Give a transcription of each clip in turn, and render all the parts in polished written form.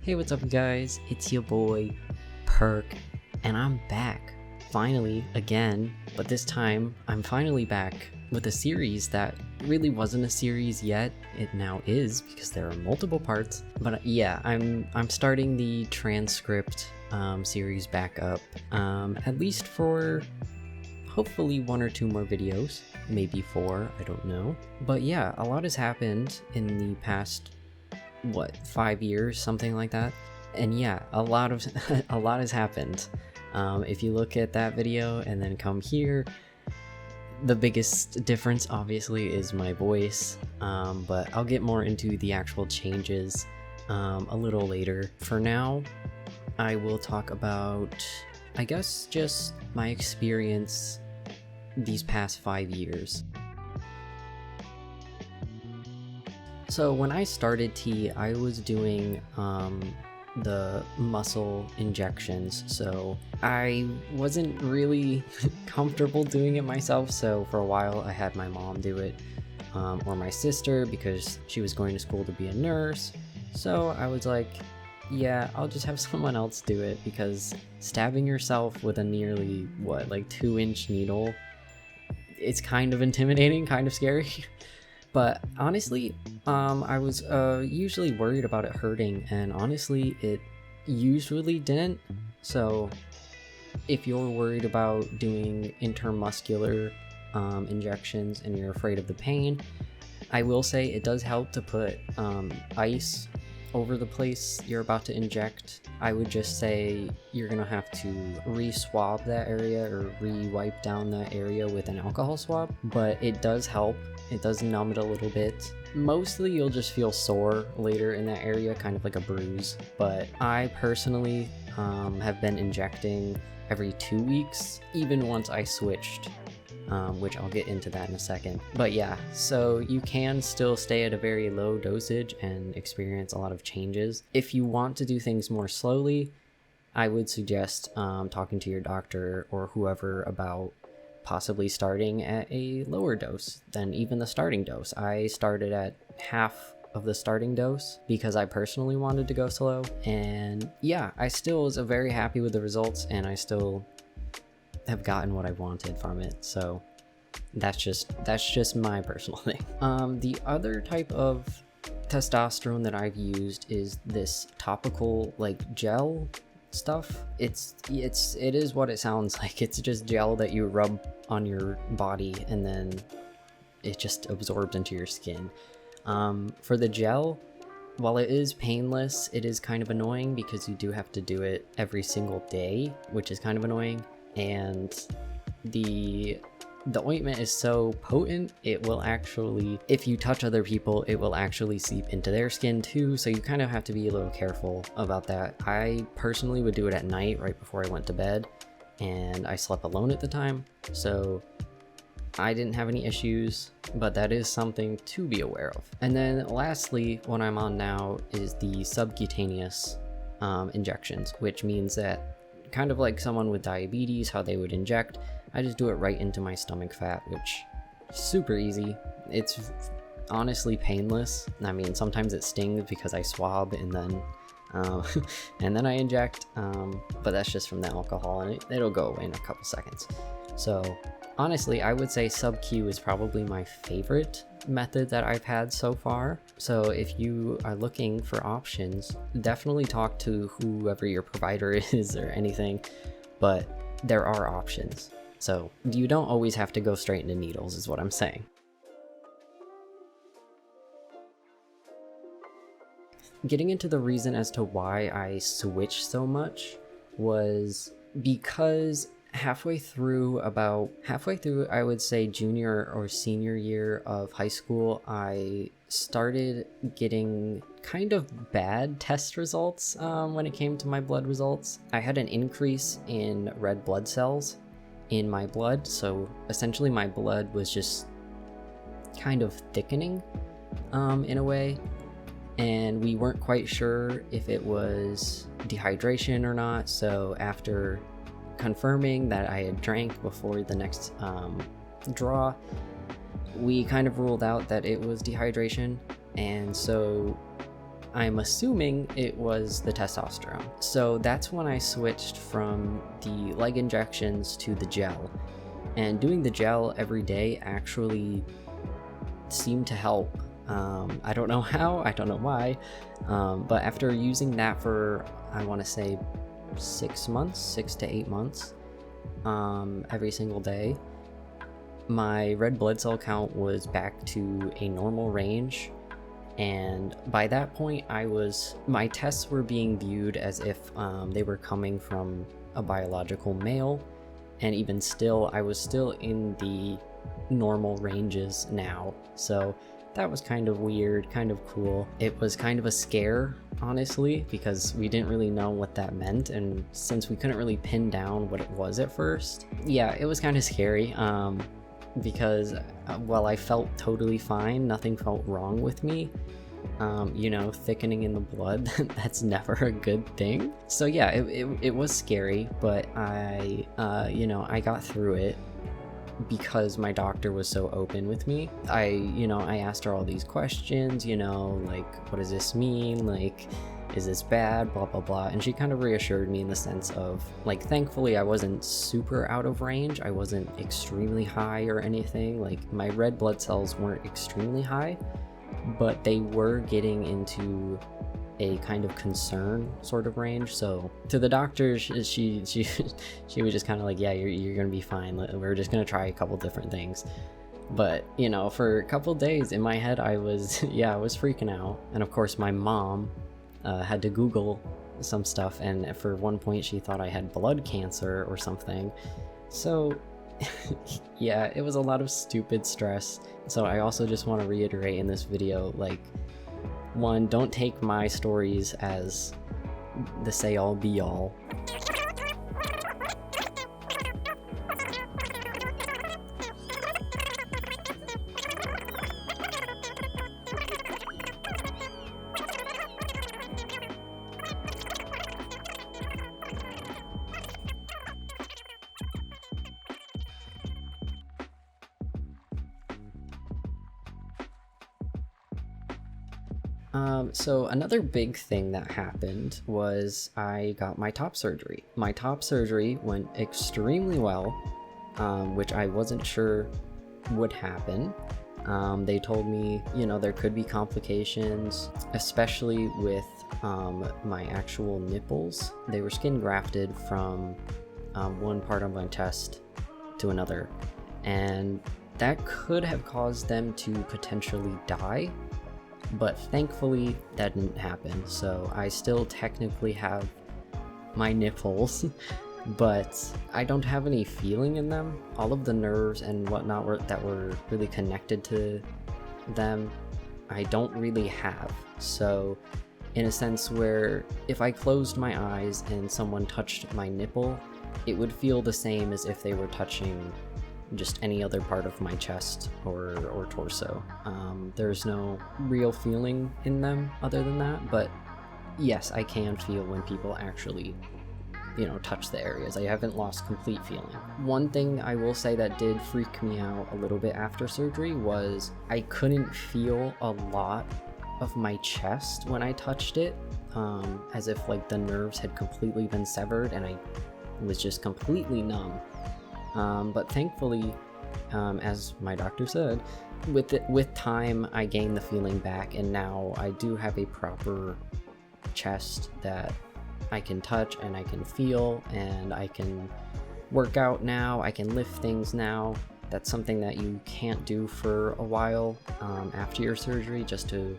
Hey, what's up, you guys? It's your boy, Perk, and I'm back, finally, again, but this time, I'm finally back with a series that really wasn't a series yet. It now is, because there are multiple parts, but yeah, I'm starting the TranScript series back up, at least for hopefully 1 or 2 more videos, maybe 4, I don't know. But yeah, a lot has happened in the past 5 years, something like that. And yeah, a lot has happened. If you look at that video and then come here, the biggest difference obviously is my voice, but I'll get more into the actual changes a little later. For now, I will talk about, I guess, just my experience these past 5 years. So when I started tea, I was doing the muscle injections, so I wasn't really comfortable doing it myself, so for a while I had my mom do it, or my sister, because she was going to school to be a nurse. So I was like, yeah, I'll just have someone else do it, because stabbing yourself with a nearly 2-inch needle, it's kind of intimidating, kind of scary. But honestly, I was usually worried about it hurting, and honestly, it usually didn't. So if you're worried about doing intermuscular injections and you're afraid of the pain, I will say it does help to put ice over the place you're about to inject. I would just say you're gonna have to re-swab that area or re-wipe down that area with an alcohol swab, but it does help. It does numb it a little bit. Mostly you'll just feel sore later in that area, kind of like a bruise, but I personally have been injecting every 2 weeks, even once I switched, which I'll get into that in a second. But yeah, so you can still stay at a very low dosage and experience a lot of changes. If you want to do things more slowly, I would suggest talking to your doctor or whoever about possibly starting at a lower dose than even the starting dose. I started at half of the starting dose because I personally wanted to go slow, and yeah, I still was very happy with the results, and I still have gotten what I wanted from it. So that's just my personal thing. The other type of testosterone that I've used is this topical gel stuff. It is what it sounds like. It's just gel that you rub on your body and then it just absorbs into your skin. For the gel, while it is painless, it is kind of annoying because you do have to do it every single day, which is kind of annoying. And the ointment is so potent, it will actually, if you touch other people, it will actually seep into their skin too, so you kind of have to be a little careful about that. I personally would do it at night right before I went to bed, and I slept alone at the time, so I didn't have any issues, but that is something to be aware of. And then lastly, what I'm on now is the subcutaneous injections, which means that kind of like someone with diabetes, how they would inject, I just do it right into my stomach fat, which is super easy. It's honestly painless. I mean, sometimes it stings because I swab and then I inject, but that's just from the alcohol, and it'll go away in a couple seconds. So honestly, I would say sub-Q is probably my favorite method that I've had so far. So if you are looking for options, definitely talk to whoever your provider is or anything, but there are options. So you don't always have to go straight into needles, is what I'm saying. Getting into the reason as to why I switched so much was because halfway through, I would say junior or senior year of high school, I started getting kind of bad test results when it came to my blood results. I had an increase in red blood cells in my blood, so essentially my blood was just kind of thickening in a way, and we weren't quite sure if it was dehydration or not. So after confirming that I had drank before the next draw, we kind of ruled out that it was dehydration, and so I'm assuming it was the testosterone. So that's when I switched from the leg injections to the gel. And doing the gel every day actually seemed to help. I don't know how, I don't know why, but after using that for, I want to say 6 months, 6 to 8 months, every single day, my red blood cell count was back to a normal range. And by that point, my tests were being viewed as if they were coming from a biological male. And even still, I was still in the normal ranges now. So that was kind of weird, kind of cool. It was kind of a scare, honestly, because we didn't really know what that meant. And since we couldn't really pin down what it was at first, yeah, it was kind of scary. Because while I felt totally fine, nothing felt wrong with me. Thickening in the blood, that's never a good thing. So yeah, it was scary, but I got through it because my doctor was so open with me. I asked her all these questions, like, what does this mean? Like, is this bad? Blah, blah, blah. And she kind of reassured me in the sense of, like, thankfully I wasn't super out of range. I wasn't extremely high or anything. Like, my red blood cells weren't extremely high, but they were getting into a kind of concern sort of range. So to the doctor, she was just kind of like, yeah, you're gonna be fine. We're just gonna try a couple different things. But for a couple days in my head, I was freaking out. And of course my mom had to Google some stuff, and for one point she thought I had blood cancer or something. So yeah, it was a lot of stupid stress. So I also just want to reiterate in this video, like, one, don't take my stories as the say-all be-all. So another big thing that happened was I got my top surgery. My top surgery went extremely well, which I wasn't sure would happen. They told me, there could be complications, especially with my actual nipples. They were skin grafted from one part of my chest to another, and that could have caused them to potentially die. But thankfully that didn't happen, so I still technically have my nipples, but I don't have any feeling in them. All of the nerves and whatnot that were really connected to them, I don't really have. So in a sense where if I closed my eyes and someone touched my nipple, it would feel the same as if they were touching just any other part of my chest or torso. There's no real feeling in them other than that, but yes, I can feel when people actually, touch the areas. I haven't lost complete feeling. One thing I will say that did freak me out a little bit after surgery was I couldn't feel a lot of my chest when I touched it, as if like the nerves had completely been severed and I was just completely numb. But thankfully, as my doctor said, with time I gained the feeling back, and now I do have a proper chest that I can touch and I can feel, and I can work out now, I can lift things now. That's something that you can't do for a while after your surgery, just to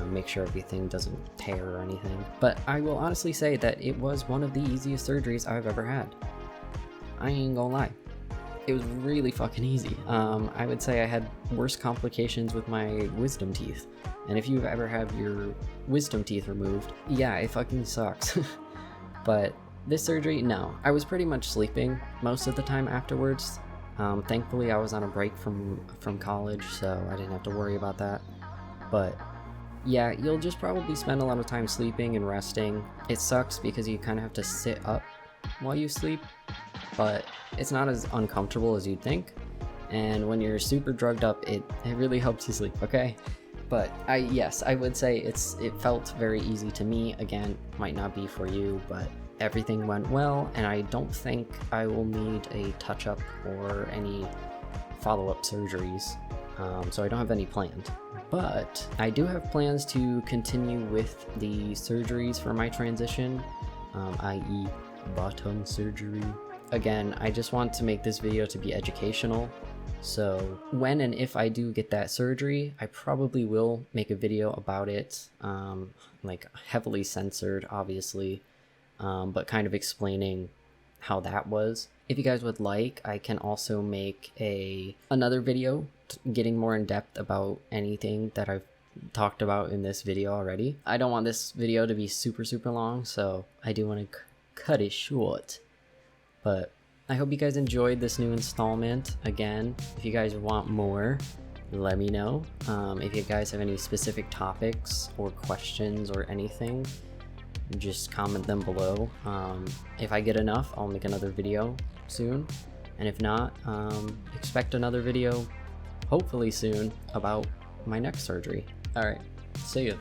make sure everything doesn't tear or anything. But I will honestly say that it was one of the easiest surgeries I've ever had. I ain't gonna lie. It was really fucking easy. I would say I had worse complications with my wisdom teeth. And if you've ever had your wisdom teeth removed, yeah, it fucking sucks. But this surgery, no. I was pretty much sleeping most of the time afterwards. Thankfully, I was on a break from college, so I didn't have to worry about that. But yeah, you'll just probably spend a lot of time sleeping and resting. It sucks because you kind of have to sit up while you sleep, but it's not as uncomfortable as you'd think. And when you're super drugged up, it really helps you sleep, okay? But yes, I would say it felt very easy to me. Again, might not be for you, but everything went well, and I don't think I will need a touch-up or any follow-up surgeries, so I don't have any planned. But I do have plans to continue with the surgeries for my transition, i.e. bottom surgery. Again, I just want to make this video to be educational, so when and if I do get that surgery, I probably will make a video about it, like heavily censored, obviously, but kind of explaining how that was. If you guys would like, I can also make another video getting more in depth about anything that I've talked about in this video already. I don't want this video to be super long, so I do want to cut it short. But I hope you guys enjoyed this new installment. Again, if you guys want more, let me know. If you guys have any specific topics or questions or anything, just comment them below. If I get enough, I'll make another video soon, and if not, expect another video hopefully soon about my next surgery. All right, see ya.